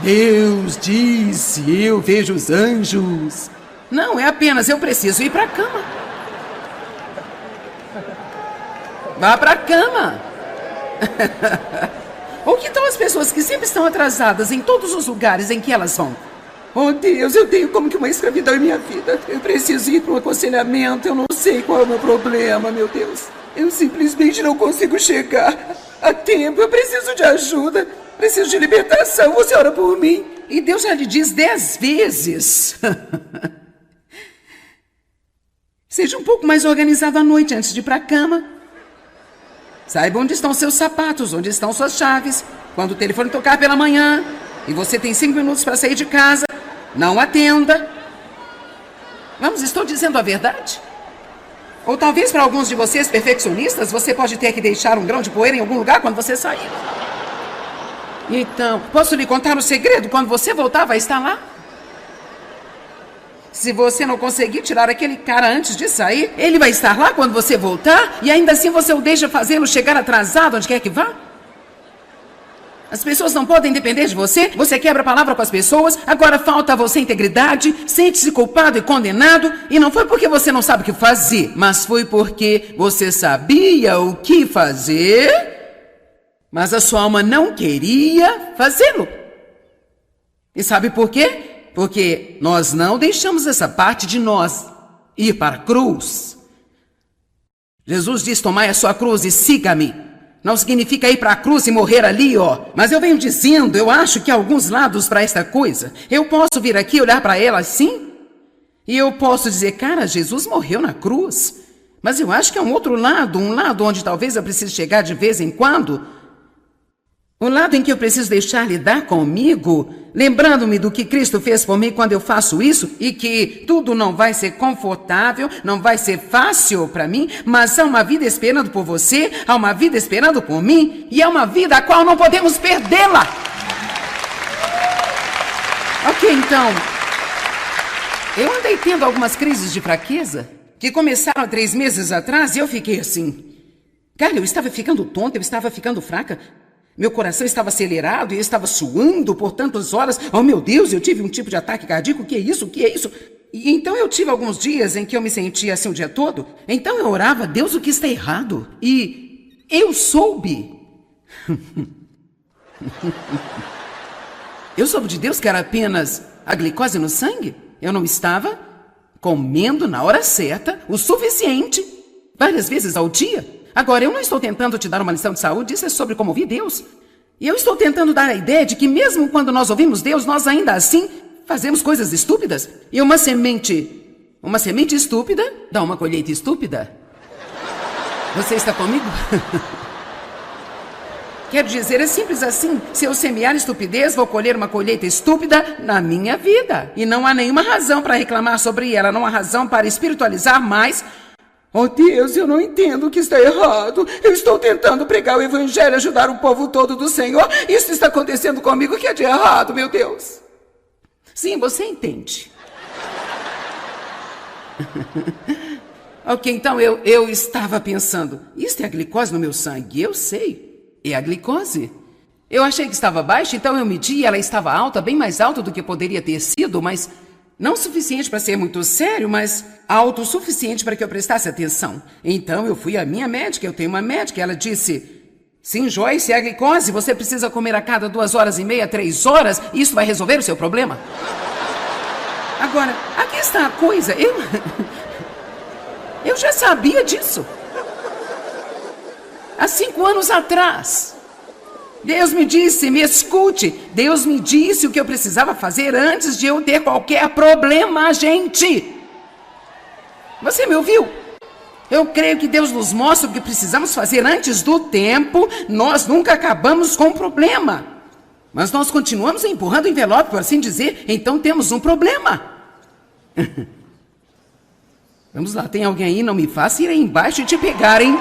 Deus disse, eu vejo os anjos. Não, é apenas eu preciso ir para a cama. Vá para a cama. Ou que tal as pessoas que sempre estão atrasadas em todos os lugares em que elas vão? Oh Deus, eu tenho como que uma escravidão em minha vida. Eu preciso ir para um aconselhamento, eu não sei qual é o meu problema, meu Deus. Eu simplesmente não consigo chegar a tempo, eu preciso de ajuda, preciso de libertação, você ora por mim. E Deus já lhe diz 10 vezes. Seja um pouco mais organizado à noite antes de ir para a cama. Saiba onde estão seus sapatos, onde estão suas chaves. Quando o telefone tocar pela manhã e você tem 5 minutos para sair de casa, não atenda. Vamos, estou dizendo a verdade? Ou talvez para alguns de vocês perfeccionistas, você pode ter que deixar um grão de poeira em algum lugar quando você sair. Então, posso lhe contar um segredo? Quando você voltar, vai estar lá. Se você não conseguir tirar aquele cara antes de sair, ele vai estar lá quando você voltar e ainda assim você o deixa fazê-lo chegar atrasado onde quer que vá? As pessoas não podem depender de você, você quebra a palavra com as pessoas, agora falta a você integridade, sente-se culpado e condenado, e não foi porque você não sabe o que fazer, mas foi porque você sabia o que fazer, mas a sua alma não queria fazê-lo. E sabe por quê? Porque nós não deixamos essa parte de nós ir para a cruz. Jesus diz, tomai a sua cruz e siga-me. Não significa ir para a cruz e morrer ali, ó. Mas eu venho dizendo, eu acho que há alguns lados para esta coisa. Eu posso vir aqui e olhar para ela assim, e eu posso dizer, cara, Jesus morreu na cruz. Mas eu acho que há um outro lado, um lado onde talvez eu precise chegar de vez em quando. Um lado em que eu preciso deixar lidar comigo, lembrando-me do que Cristo fez por mim quando eu faço isso, e que tudo não vai ser confortável, não vai ser fácil para mim, mas há uma vida esperando por você, há uma vida esperando por mim, e é uma vida a qual não podemos perdê-la. Ok, então, eu andei tendo algumas crises de fraqueza, que começaram há 3 meses atrás, e eu fiquei assim. Cara, eu estava ficando tonta, eu estava ficando fraca. Meu coração estava acelerado e eu estava suando por tantas horas. Oh, meu Deus, eu tive um tipo de ataque cardíaco. O que é isso? O que é isso? E então eu tive alguns dias em que eu me sentia assim o dia todo. Então eu orava, Deus, o que está errado? E eu soube. Eu soube de Deus que era apenas a glicose no sangue. Eu não estava comendo na hora certa o suficiente, várias vezes ao dia. Agora, eu não estou tentando te dar uma lição de saúde, isso é sobre como ouvir Deus. E eu estou tentando dar a ideia de que mesmo quando nós ouvimos Deus, nós ainda assim fazemos coisas estúpidas. E uma semente estúpida dá uma colheita estúpida. Você está comigo? Quero dizer, é simples assim. Se eu semear estupidez, vou colher uma colheita estúpida na minha vida. E não há nenhuma razão para reclamar sobre ela, não há razão para espiritualizar mais. Oh Deus, eu não entendo o que está errado. Eu estou tentando pregar o evangelho, ajudar o povo todo do Senhor. Isso está acontecendo comigo, o que é de errado, meu Deus? Sim, você entende. Ok, então eu estava pensando, isto é a glicose no meu sangue, eu sei, é a glicose. Eu achei que estava baixa, então eu medi e ela estava alta, bem mais alta do que poderia ter sido, mas não o suficiente para ser muito sério, mas alto o suficiente para que eu prestasse atenção. Então eu fui à minha médica, eu tenho uma médica, e ela disse, sim, Joyce, é a glicose, você precisa comer a cada 2h30, 3 horas, e isso vai resolver o seu problema. Agora, aqui está a coisa, eu já sabia disso. Há 5 anos atrás. Deus me disse, me escute, Deus me disse o que eu precisava fazer antes de eu ter qualquer problema, gente. Você me ouviu? Eu creio que Deus nos mostra o que precisamos fazer antes do tempo. Nós nunca acabamos com o problema. Mas nós continuamos empurrando o envelope, por assim dizer, então temos um problema. Vamos lá, tem alguém aí? Não me faça ir aí embaixo e te pegar, hein?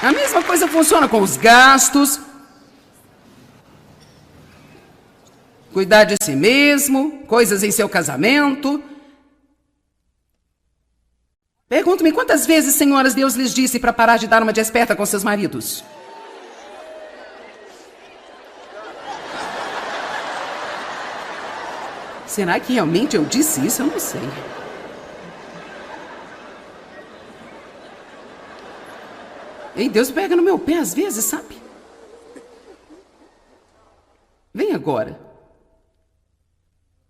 A mesma coisa funciona com os gastos. Cuidar de si mesmo, coisas em seu casamento. Pergunto-me quantas vezes, senhoras, Deus lhes disse para parar de dar uma de esperta com seus maridos? Será que realmente eu disse isso? Eu não sei. E Deus pega no meu pé às vezes, sabe? Vem agora.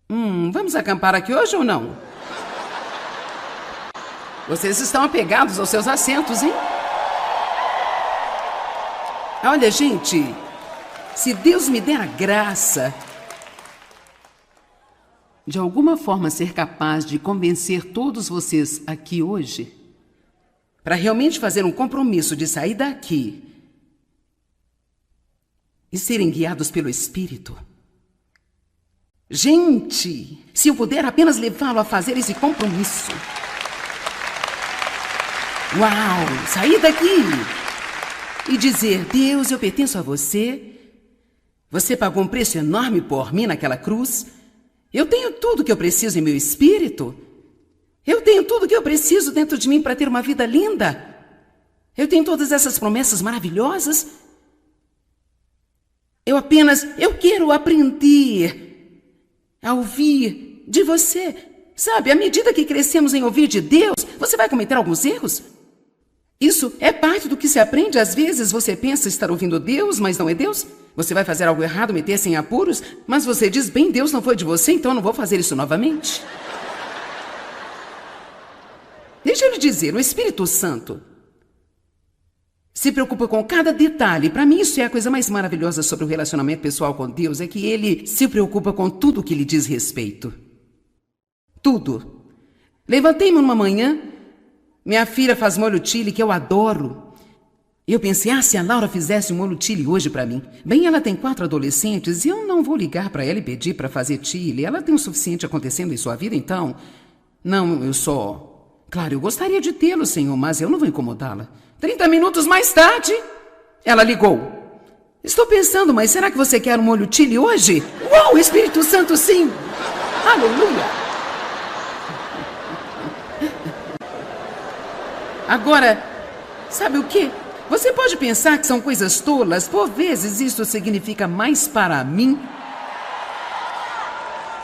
Vamos acampar aqui hoje ou não? Vocês estão apegados aos seus assentos, hein? Olha, gente, se Deus me der a graça de alguma forma ser capaz de convencer todos vocês aqui hoje, para realmente fazer um compromisso de sair daqui e serem guiados pelo Espírito. Gente, se eu puder apenas levá-lo a fazer esse compromisso. Uau, sair daqui e dizer, Deus, eu pertenço a você. Você pagou um preço enorme por mim naquela cruz. Eu tenho tudo que eu preciso em meu espírito. Eu tenho tudo que eu preciso dentro de mim para ter uma vida linda. Eu tenho todas essas promessas maravilhosas. Eu quero aprender a ouvir de você. Sabe, à medida que crescemos em ouvir de Deus, você vai cometer alguns erros. Isso é parte do que se aprende. Às vezes você pensa estar ouvindo Deus, mas não é Deus. Você vai fazer algo errado, meter-se em apuros, mas você diz, bem, Deus não foi de você, então eu não vou fazer isso novamente. Deixa eu lhe dizer, o Espírito Santo se preocupa com cada detalhe. Para mim, isso é a coisa mais maravilhosa sobre o relacionamento pessoal com Deus, é que Ele se preocupa com tudo que lhe diz respeito. Tudo. Levantei-me uma manhã, minha filha faz molho chili, que eu adoro. E eu pensei, se a Laura fizesse um molho chili hoje para mim. Bem, ela tem 4 adolescentes e eu não vou ligar para ela e pedir para fazer chili. Ela tem o suficiente acontecendo em sua vida, então... Não, eu só... Claro, eu gostaria de tê-lo, Senhor, mas eu não vou incomodá-la. 30 minutos mais tarde, ela ligou. Estou pensando, mas será que você quer um molho chili hoje? Uau, Espírito Santo, sim! Aleluia! Agora, sabe o quê? Você pode pensar que são coisas tolas. Por vezes isso significa mais para mim.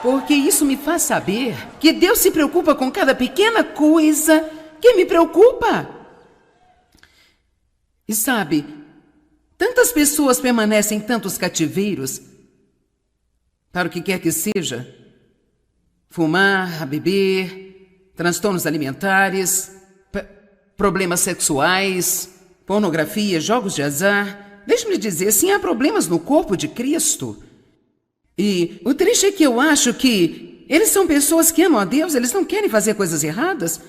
Porque isso me faz saber que Deus se preocupa com cada pequena coisa que me preocupa. E sabe, tantas pessoas permanecem em tantos cativeiros para o que quer que seja. Fumar, beber, transtornos alimentares, problemas sexuais, pornografia, jogos de azar. Deixe-me lhe dizer, sim, há problemas no corpo de Cristo. E o triste é que eu acho que eles são pessoas que amam a Deus, eles não querem fazer coisas erradas,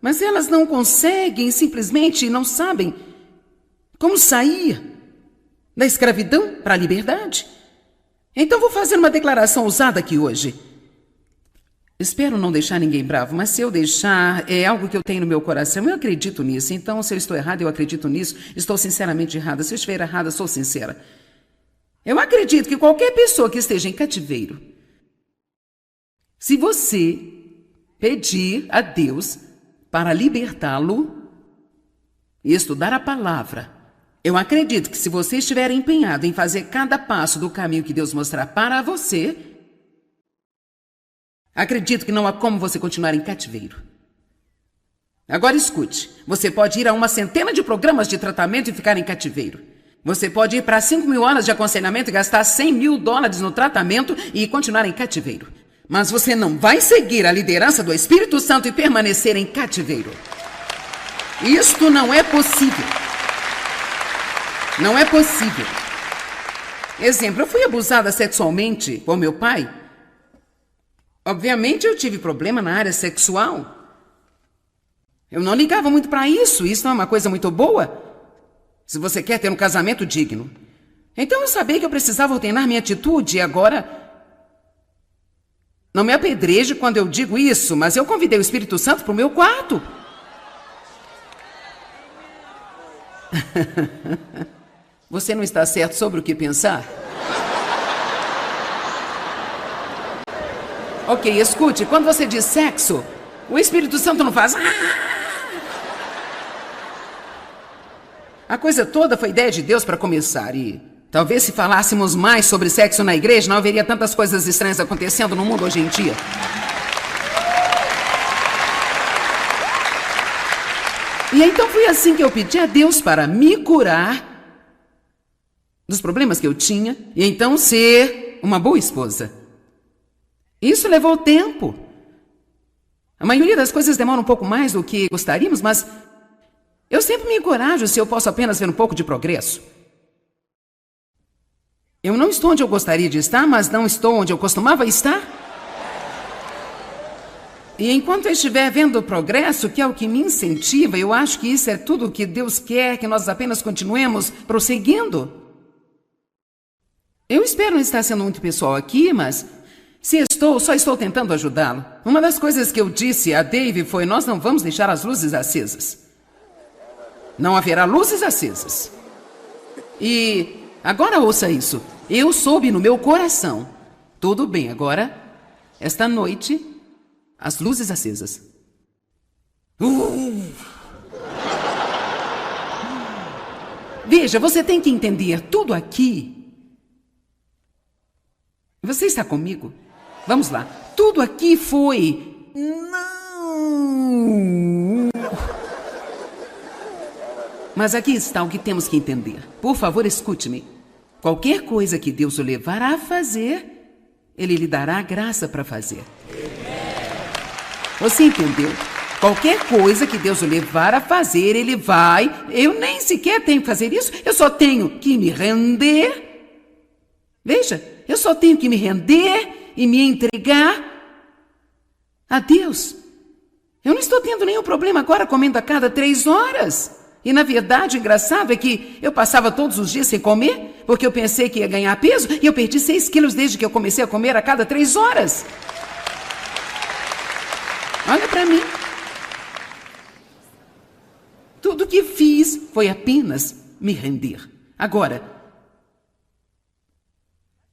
mas elas não conseguem, simplesmente não sabem como sair da escravidão para a liberdade. Então vou fazer uma declaração ousada aqui hoje. Espero não deixar ninguém bravo, mas se eu deixar, é algo que eu tenho no meu coração. Eu acredito nisso, então se eu estou errada, eu acredito nisso. Estou sinceramente errada. Se eu estiver errada, sou sincera. Eu acredito que qualquer pessoa que esteja em cativeiro, se você pedir a Deus para libertá-lo e estudar a palavra. Eu acredito que se você estiver empenhado em fazer cada passo do caminho que Deus mostrar para você, acredito que não há como você continuar em cativeiro. Agora escute, você pode ir a uma centena de programas de tratamento e ficar em cativeiro. Você pode ir para 5.000 horas de aconselhamento e gastar $100.000 no tratamento e continuar em cativeiro. Mas você não vai seguir a liderança do Espírito Santo e permanecer em cativeiro. Isto não é possível. Não é possível. Exemplo, eu fui abusada sexualmente por meu pai. Obviamente eu tive problema na área sexual. Eu não ligava muito para isso. Isso não é uma coisa muito boa. Se você quer ter um casamento digno. Então eu sabia que eu precisava ordenar minha atitude e agora... Não me apedreje quando eu digo isso, mas eu convidei o Espírito Santo para o meu quarto. Você não está certo sobre o que pensar? Ok, escute, quando você diz sexo, o Espírito Santo não faz... A coisa toda foi ideia de Deus para começar e... Talvez se falássemos mais sobre sexo na igreja, não haveria tantas coisas estranhas acontecendo no mundo hoje em dia. E então foi assim que eu pedi a Deus para me curar dos problemas que eu tinha e então ser uma boa esposa. Isso levou tempo. A maioria das coisas demora um pouco mais do que gostaríamos, mas eu sempre me encorajo se eu posso apenas ver um pouco de progresso. Eu não estou onde eu gostaria de estar, mas não estou onde eu costumava estar. E enquanto eu estiver vendo o progresso, que é o que me incentiva, eu acho que isso é tudo o que Deus quer, que nós apenas continuemos prosseguindo. Eu espero não estar sendo muito pessoal aqui, mas se estou, só estou tentando ajudá-lo. Uma das coisas que eu disse a Dave foi: nós não vamos deixar as luzes acesas. Não haverá luzes acesas. E agora ouça isso. Eu soube no meu coração. Tudo bem, agora, esta noite, as luzes acesas. Veja, você tem que entender tudo aqui. Você está comigo? Vamos lá. Tudo aqui foi... Não. Mas aqui está o que temos que entender. Por favor, escute-me. Qualquer coisa que Deus o levar a fazer, Ele lhe dará a graça para fazer. Você entendeu? Qualquer coisa que Deus o levar a fazer, Ele vai. Eu nem sequer tenho que fazer isso. Eu só tenho que me render. Veja, eu só tenho que me render e me entregar a Deus. Eu não estou tendo nenhum problema agora comendo a cada 3 horas. E, na verdade, o engraçado é que eu passava todos os dias sem comer, porque eu pensei que ia ganhar peso, e eu perdi 6 quilos desde que eu comecei a comer a cada 3 horas. Olha para mim. Tudo que fiz foi apenas me render. Agora,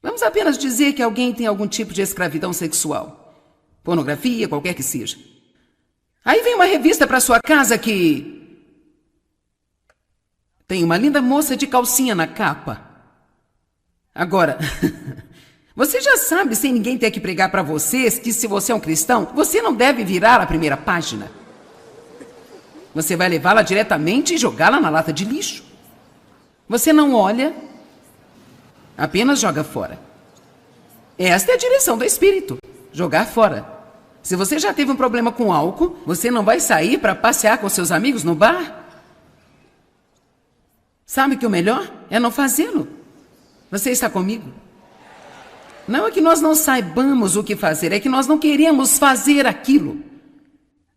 vamos apenas dizer que alguém tem algum tipo de escravidão sexual. Pornografia, qualquer que seja. Aí vem uma revista para sua casa que... tem uma linda moça de calcinha na capa. Agora, você já sabe, sem ninguém ter que pregar para vocês, que se você é um cristão, você não deve virar a primeira página. Você vai levá-la diretamente e jogá-la na lata de lixo. Você não olha, apenas joga fora. Esta é a direção do Espírito, jogar fora. Se você já teve um problema com álcool, você não vai sair para passear com seus amigos no bar? Sabe que o melhor é não fazê-lo. Você está comigo? Não é que nós não saibamos o que fazer, é que nós não queremos fazer aquilo.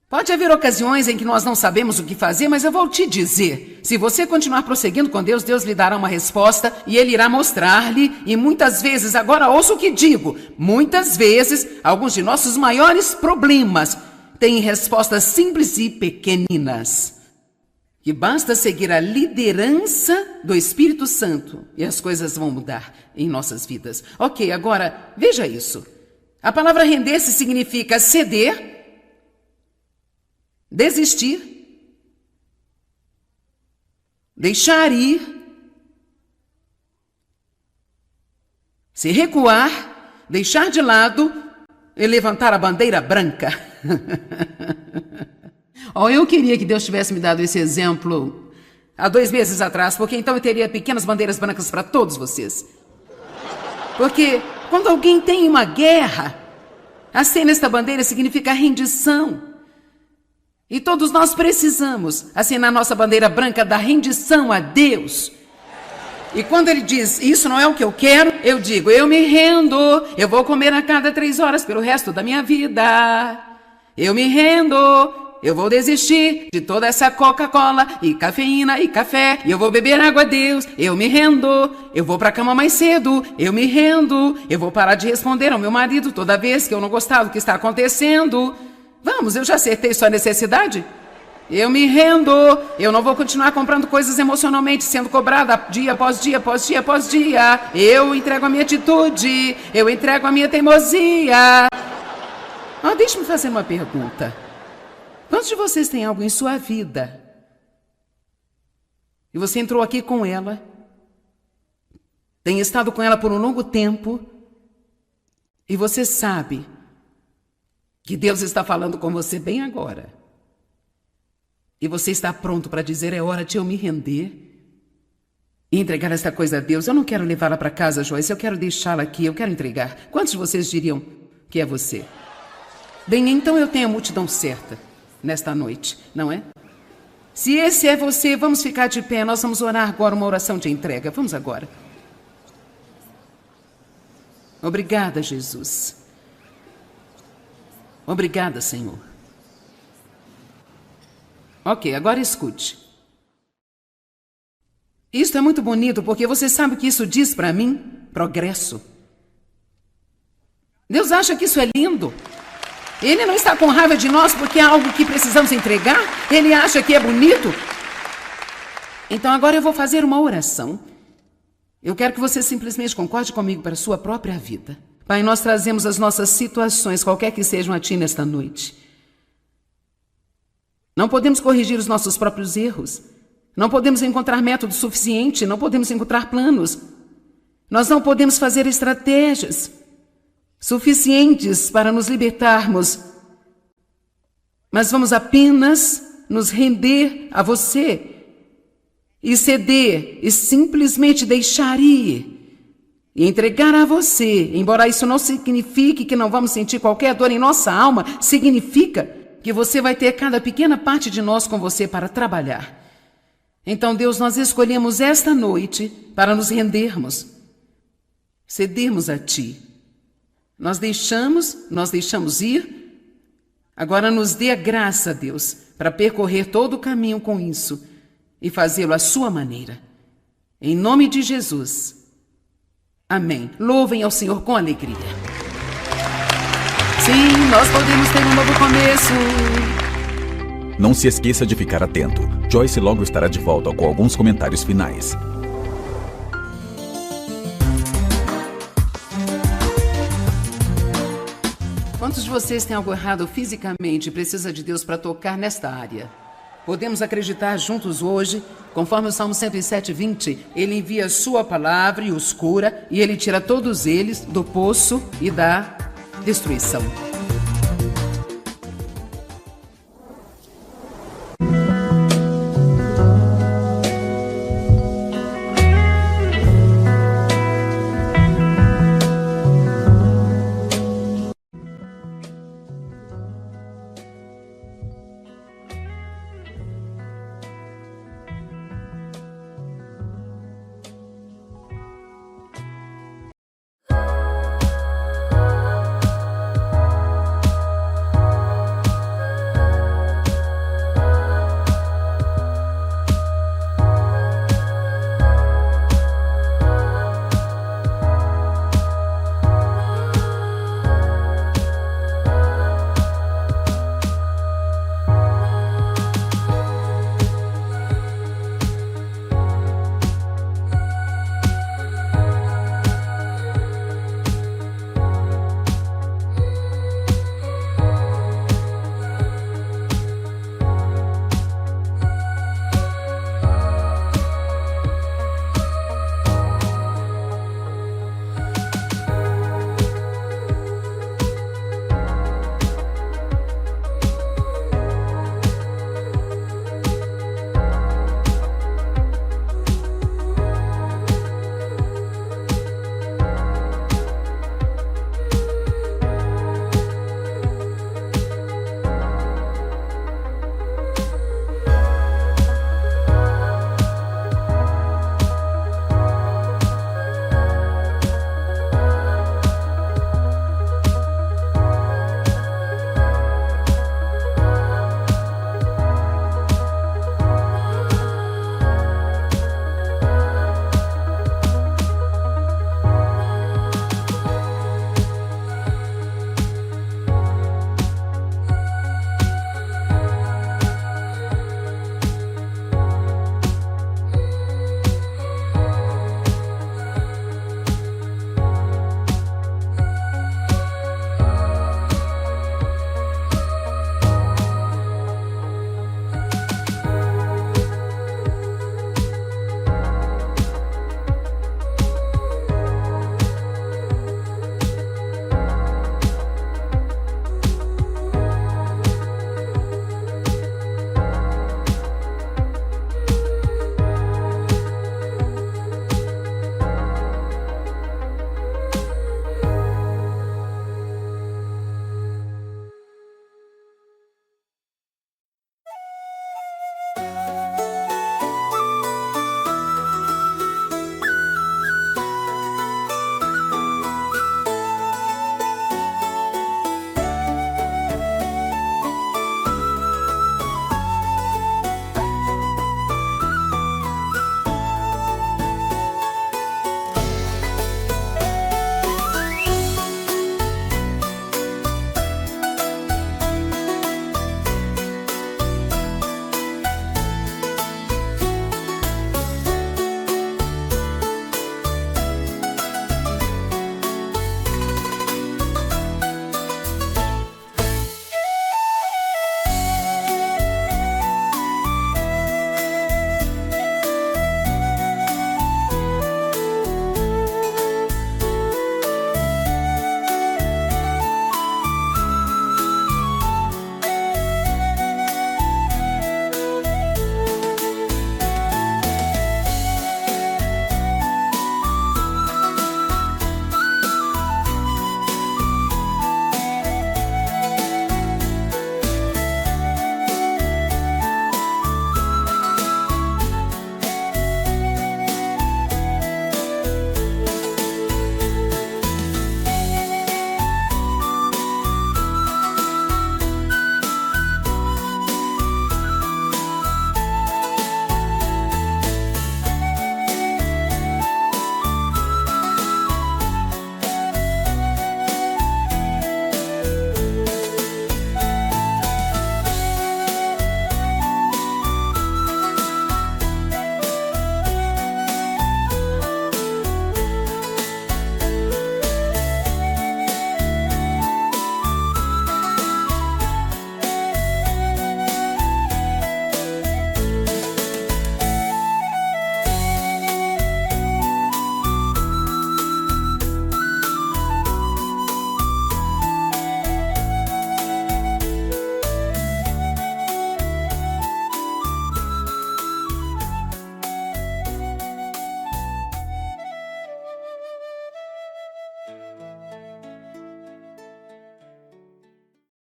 Pode haver ocasiões em que nós não sabemos o que fazer, mas eu vou te dizer, se você continuar prosseguindo com Deus, Deus lhe dará uma resposta e Ele irá mostrar-lhe, e muitas vezes, agora ouça o que digo, muitas vezes, alguns de nossos maiores problemas têm respostas simples e pequeninas. Que basta seguir a liderança do Espírito Santo e as coisas vão mudar em nossas vidas. Ok, agora, veja isso. A palavra render-se significa ceder, desistir, deixar ir, se recuar, deixar de lado e levantar a bandeira branca. Eu queria que Deus tivesse me dado esse exemplo há 2 meses atrás, porque então eu teria pequenas bandeiras brancas para todos vocês. Porque quando alguém tem uma guerra, acender esta bandeira significa rendição. E todos nós precisamos assinar nossa bandeira branca da rendição a Deus. E quando ele diz, isso não é o que eu quero, eu digo, eu me rendo, eu vou comer a cada 3 horas pelo resto da minha vida. Eu me rendo, eu vou desistir de toda essa Coca-Cola e cafeína e café, e eu vou beber água a Deus. Eu me rendo, eu vou pra cama mais cedo, eu me rendo, eu vou parar de responder ao meu marido toda vez que eu não gostar do que está acontecendo. Vamos, eu já acertei sua necessidade? Eu me rendo, eu não vou continuar comprando coisas emocionalmente, sendo cobrada dia após dia, após dia, após dia. Eu entrego a minha atitude, eu entrego a minha teimosia. Deixe-me fazer uma pergunta. Quantos de vocês têm algo em sua vida e você entrou aqui com ela, tem estado com ela por um longo tempo e você sabe que Deus está falando com você bem agora? E você está pronto para dizer, é hora de eu me render e entregar esta coisa a Deus. Eu não quero levá-la para casa, Joyce, eu quero deixá-la aqui, eu quero entregar. Quantos de vocês diriam que é você? Bem, então eu tenho a multidão certa nesta noite, não é? Se esse é você, vamos ficar de pé, nós vamos orar agora uma oração de entrega. Vamos agora. Obrigada, Jesus. Obrigada, Senhor. Ok, agora escute. Isto é muito bonito porque você sabe o que isso diz para mim? Progresso. Deus acha que isso é lindo. Ele não está com raiva de nós porque é algo que precisamos entregar. Ele acha que é bonito. Então agora eu vou fazer uma oração. Eu quero que você simplesmente concorde comigo para a sua própria vida. Pai, nós trazemos as nossas situações, qualquer que sejam, a Ti nesta noite. Não podemos corrigir os nossos próprios erros. Não podemos encontrar método suficiente. Não podemos encontrar planos. Nós não podemos fazer estratégias suficientes para nos libertarmos. Mas vamos apenas nos render a você e ceder e simplesmente deixar ir e entregar a você. Embora isso não signifique que não vamos sentir qualquer dor em nossa alma, significa que você vai ter cada pequena parte de nós com você para trabalhar. Então, Deus, nós escolhemos esta noite para nos rendermos, cedermos a Ti. Nós deixamos ir. Agora nos dê a graça, Deus, para percorrer todo o caminho com isso e fazê-lo à sua maneira. Em nome de Jesus. Amém. Louvem ao Senhor com alegria. Sim, nós podemos ter um novo começo. Não se esqueça de ficar atento. Joyce logo estará de volta com alguns comentários finais. Quantos de vocês têm algo errado fisicamente e precisa de Deus para tocar nesta área? Podemos acreditar juntos hoje, conforme o Salmo 107:20, Ele envia a sua palavra e os cura, e Ele tira todos eles do poço e da destruição.